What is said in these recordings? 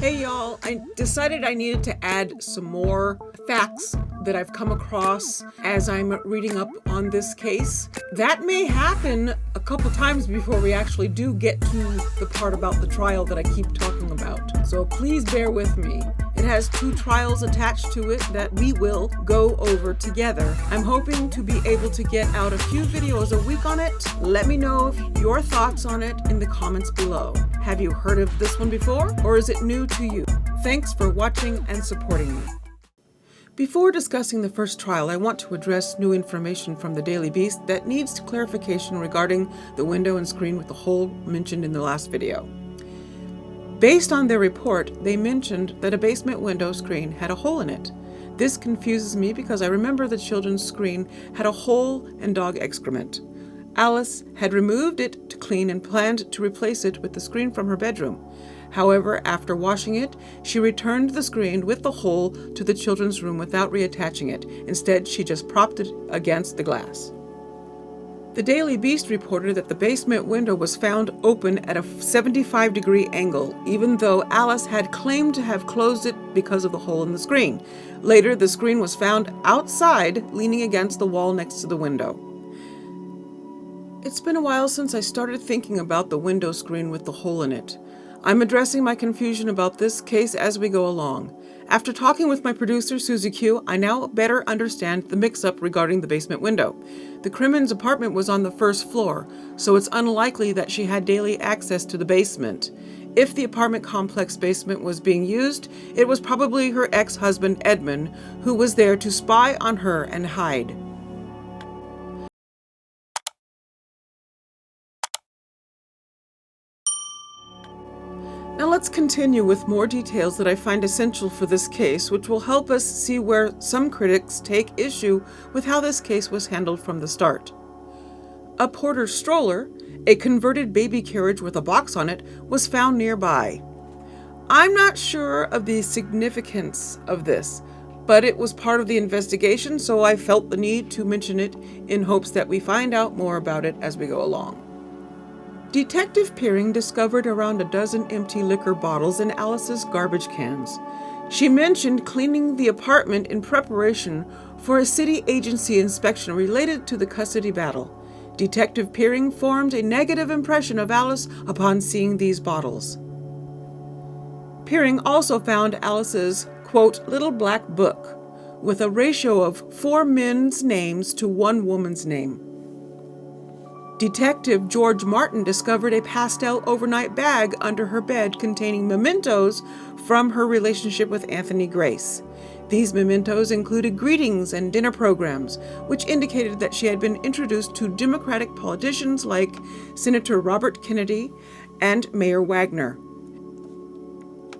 Hey y'all, I decided I needed to add some more facts that I've come across as I'm reading up on this case. That may happen a couple times before we actually do get to the part about the trial that I keep talking about. So please bear with me. It has 2 trials attached to it that we will go over together. I'm hoping to be able to get out a few videos a week on it. Let me know your thoughts on it in the comments below. Have you heard of this one before, or is it new to you? Thanks for watching and supporting me. Before discussing the first trial, I want to address new information from the Daily Beast that needs clarification regarding the window and screen with the hole mentioned in the last video. Based on their report, they mentioned that a basement window screen had a hole in it. This confuses me because I remember the children's screen had a hole and dog excrement. Alice had removed it to clean and planned to replace it with the screen from her bedroom. However, after washing it, she returned the screen with the hole to the children's room without reattaching it. Instead, she just propped it against the glass. The Daily Beast reported that the basement window was found open at a 75-degree angle, even though Alice had claimed to have closed it because of the hole in the screen. Later, the screen was found outside, leaning against the wall next to the window. It's been a while since I started thinking about the window screen with the hole in it. I'm addressing my confusion about this case as we go along. After talking with my producer, Susie Q, I now better understand the mix-up regarding the basement window. The Crimmins apartment was on the first floor, so it's unlikely that she had daily access to the basement. If the apartment complex basement was being used, it was probably her ex-husband, Edmund, who was there to spy on her and hide. Now let's continue with more details that I find essential for this case, which will help us see where some critics take issue with how this case was handled from the start. A Porter stroller, a converted baby carriage with a box on it, was found nearby. I'm not sure of the significance of this, but it was part of the investigation, so I felt the need to mention it in hopes that we find out more about it as we go along. Detective Peering discovered around a dozen empty liquor bottles in Alice's garbage cans. She mentioned cleaning the apartment in preparation for a city agency inspection related to the custody battle. Detective Peering formed a negative impression of Alice upon seeing these bottles. Peering also found Alice's, quote, little black book with a ratio of 4 men's names to 1 woman's name. Detective George Martin discovered a pastel overnight bag under her bed containing mementos from her relationship with Anthony Grace. These mementos included greetings and dinner programs, which indicated that she had been introduced to Democratic politicians like Senator Robert Kennedy and Mayor Wagner.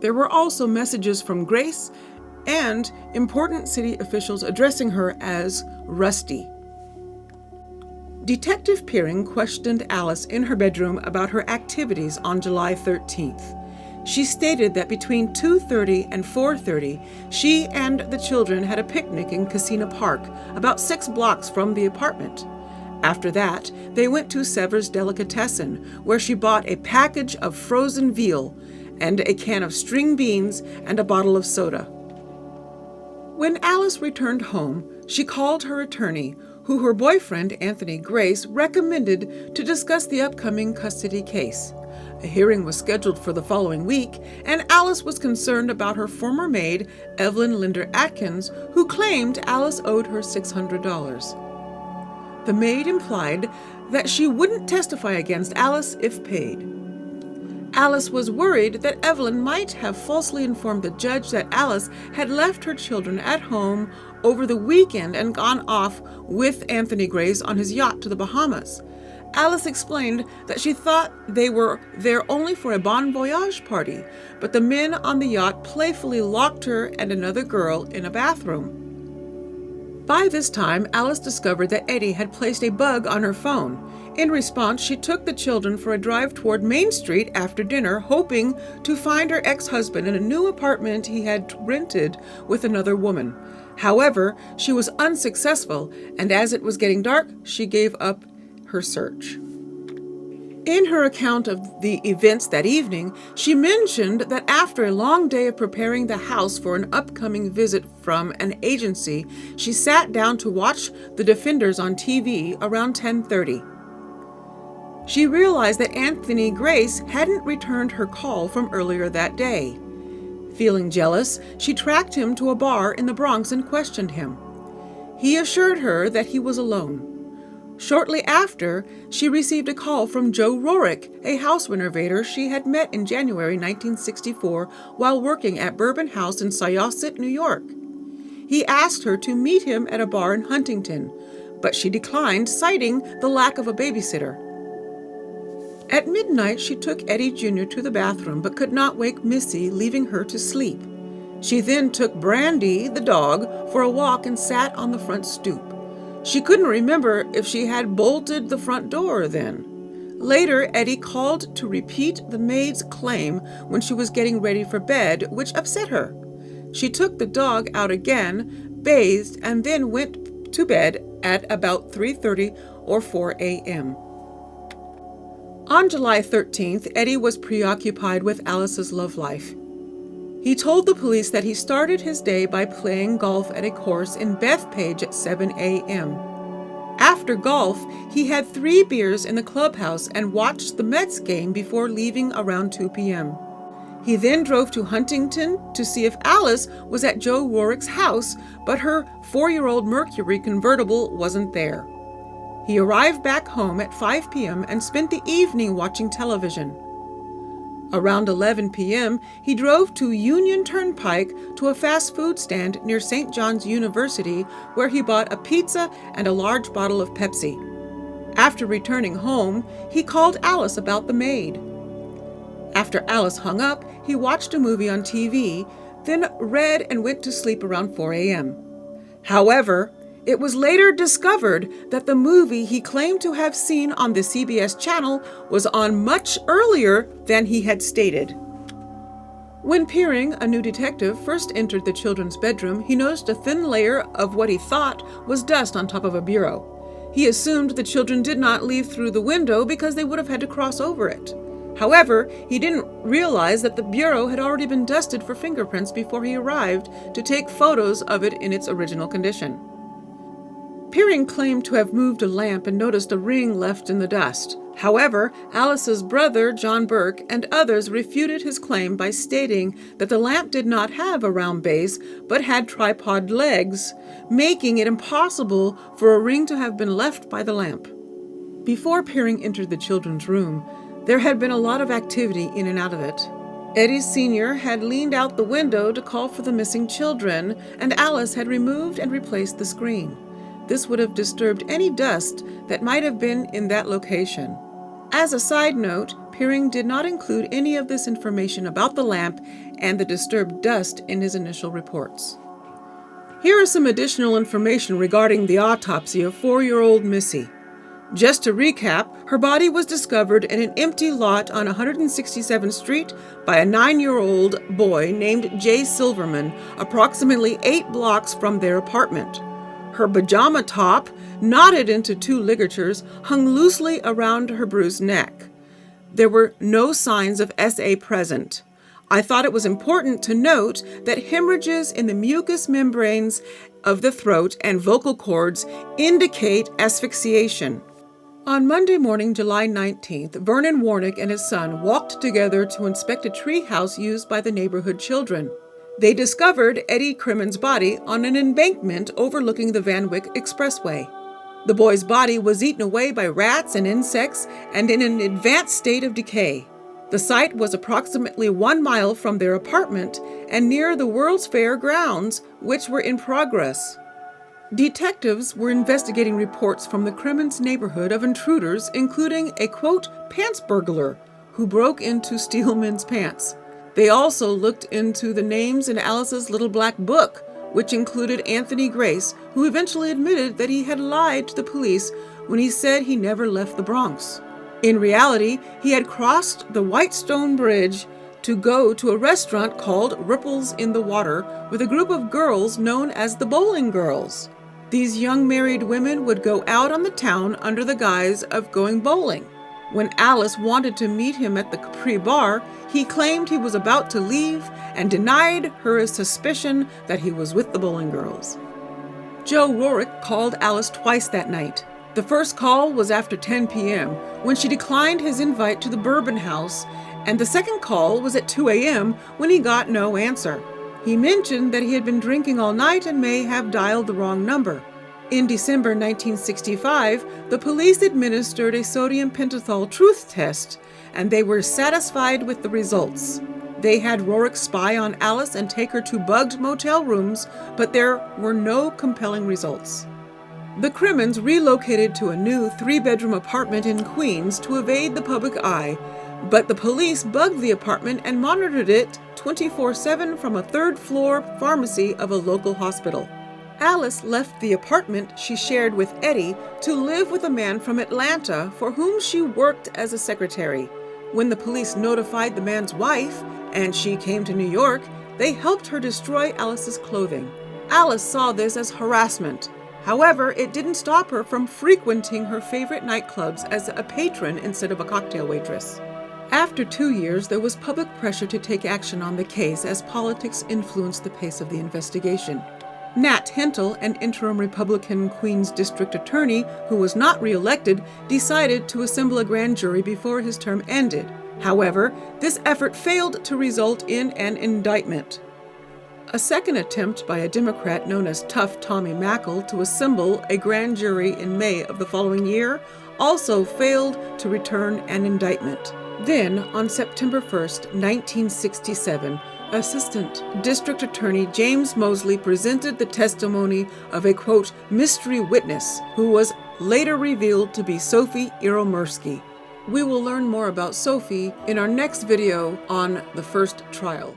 There were also messages from Grace and important city officials addressing her as Rusty. Detective Peering questioned Alice in her bedroom about her activities on July 13th. She stated that between 2:30 and 4:30, she and the children had a picnic in Casino Park, about 6 blocks from the apartment. After that, they went to Sever's Delicatessen, where she bought a package of frozen veal and a can of string beans and a bottle of soda. When Alice returned home, she called her attorney, who her boyfriend, Anthony Grace, recommended to discuss the upcoming custody case. A hearing was scheduled for the following week, and Alice was concerned about her former maid, Evelyn Linder Atkins, who claimed Alice owed her $600. The maid implied that she wouldn't testify against Alice if paid. Alice was worried that Evelyn might have falsely informed the judge that Alice had left her children at home over the weekend and gone off with Anthony Grace on his yacht to the Bahamas. Alice explained that she thought they were there only for a bon voyage party, but the men on the yacht playfully locked her and another girl in a bathroom. By this time, Alice discovered that Addi had placed a bug on her phone. In response, she took the children for a drive toward Main Street after dinner, hoping to find her ex-husband in a new apartment he had rented with another woman. However, she was unsuccessful, and as it was getting dark, she gave up her search. In her account of the events that evening, she mentioned that after a long day of preparing the house for an upcoming visit from an agency, she sat down to watch The Defenders on TV around 10:30. She realized that Anthony Grace hadn't returned her call from earlier that day. Feeling jealous, she tracked him to a bar in the Bronx and questioned him. He assured her that he was alone. Shortly after, she received a call from Joe Rorick, a house renovator she had met in January 1964 while working at Bourbon House in Syosset, New York. He asked her to meet him at a bar in Huntington, but she declined, citing the lack of a babysitter. At midnight, she took Eddie Jr. to the bathroom but could not wake Missy, leaving her to sleep. She then took Brandy, the dog, for a walk and sat on the front stoop. She couldn't remember if she had bolted the front door then. Later, Eddie called to repeat the maid's claim when she was getting ready for bed, which upset her. She took the dog out again, bathed, and then went to bed at about 3:30 or 4 a.m. On July 13th, Eddie was preoccupied with Alice's love life. He told the police that he started his day by playing golf at a course in Bethpage at 7 a.m. After golf, he had 3 beers in the clubhouse and watched the Mets game before leaving around 2 p.m. He then drove to Huntington to see if Alice was at Joe Rorick's house, but her 4-year-old Mercury convertible wasn't there. He arrived back home at 5 p.m. and spent the evening watching television. Around 11 p.m., he drove to Union Turnpike to a fast food stand near St. John's University, where he bought a pizza and a large bottle of Pepsi. After returning home, he called Alice about the maid. After Alice hung up, he watched a movie on TV, then read and went to sleep around 4 a.m. However, it was later discovered that the movie he claimed to have seen on the CBS channel was on much earlier than he had stated. When Peering, a new detective, first entered the children's bedroom, he noticed a thin layer of what he thought was dust on top of a bureau. He assumed the children did not leave through the window because they would have had to cross over it. However, he didn't realize that the bureau had already been dusted for fingerprints before he arrived to take photos of it in its original condition. Peering claimed to have moved a lamp and noticed a ring left in the dust. However, Alice's brother, John Burke, and others refuted his claim by stating that the lamp did not have a round base, but had tripod legs, making it impossible for a ring to have been left by the lamp. Before Peering entered the children's room, there had been a lot of activity in and out of it. Eddie Sr. had leaned out the window to call for the missing children, and Alice had removed and replaced the screen. This would have disturbed any dust that might have been in that location. As a side note, Peering did not include any of this information about the lamp and the disturbed dust in his initial reports. Here is some additional information regarding the autopsy of 4-year-old Missy. Just to recap, her body was discovered in an empty lot on 167th Street by a 9-year-old boy named Jay Silverman, approximately 8 blocks from their apartment. Her pajama top, knotted into 2 ligatures, hung loosely around her bruised neck. There were no signs of SA present. I thought it was important to note that hemorrhages in the mucous membranes of the throat and vocal cords indicate asphyxiation. On Monday morning, July 19th, Vernon Warnick and his son walked together to inspect a tree house used by the neighborhood children. They discovered Eddie Crimmins' body on an embankment overlooking the Van Wyck Expressway. The boy's body was eaten away by rats and insects and in an advanced state of decay. The site was approximately 1 mile from their apartment and near the World's Fair grounds, which were in progress. Detectives were investigating reports from the Crimmins neighborhood of intruders, including a, quote, pants burglar who broke into Steelman's pants. They also looked into the names in Alice's little black book, which included Anthony Grace, who eventually admitted that he had lied to the police when he said he never left the Bronx. In reality, he had crossed the White Stone Bridge to go to a restaurant called Ripples in the Water with a group of girls known as the Bowling Girls. These young married women would go out on the town under the guise of going bowling. When Alice wanted to meet him at the Capri bar, he claimed he was about to leave and denied her a suspicion that he was with the bowling girls. Joe Rorick called Alice twice that night. The first call was after 10 p.m. when she declined his invite to the Bourbon House, and the second call was at 2 a.m. when he got no answer. He mentioned that he had been drinking all night and may have dialed the wrong number. In December 1965, the police administered a sodium pentothal truth test, and they were satisfied with the results. They had Rorick spy on Alice and take her to bugged motel rooms, but there were no compelling results. The Crimmins relocated to a new 3-bedroom apartment in Queens to evade the public eye, but the police bugged the apartment and monitored it 24/7 from a third-floor pharmacy of a local hospital. Alice left the apartment she shared with Addi to live with a man from Atlanta for whom she worked as a secretary. When the police notified the man's wife and she came to New York, they helped her destroy Alice's clothing. Alice saw this as harassment. However, it didn't stop her from frequenting her favorite nightclubs as a patron instead of a cocktail waitress. After 2 years, there was public pressure to take action on the case as politics influenced the pace of the investigation. Nat Hentle, an interim Republican Queens District Attorney who was not reelected, decided to assemble a grand jury before his term ended. However, this effort failed to result in an indictment. A second attempt by a Democrat known as Tough Tommy Mackle to assemble a grand jury in May of the following year also failed to return an indictment. Then, on September 1st, 1967, Assistant District Attorney James Mosley presented the testimony of a, quote, mystery witness who was later revealed to be Sophie Iromersky. We will learn more about Sophie in our next video on the first trial.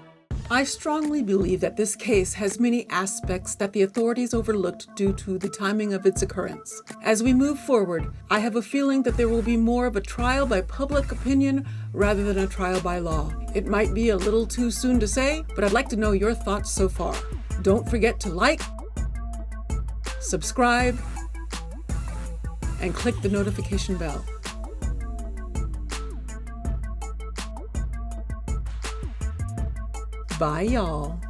I strongly believe that this case has many aspects that the authorities overlooked due to the timing of its occurrence. As we move forward, I have a feeling that there will be more of a trial by public opinion rather than a trial by law. It might be a little too soon to say, but I'd like to know your thoughts so far. Don't forget to like, subscribe, and click the notification bell. Bye, y'all.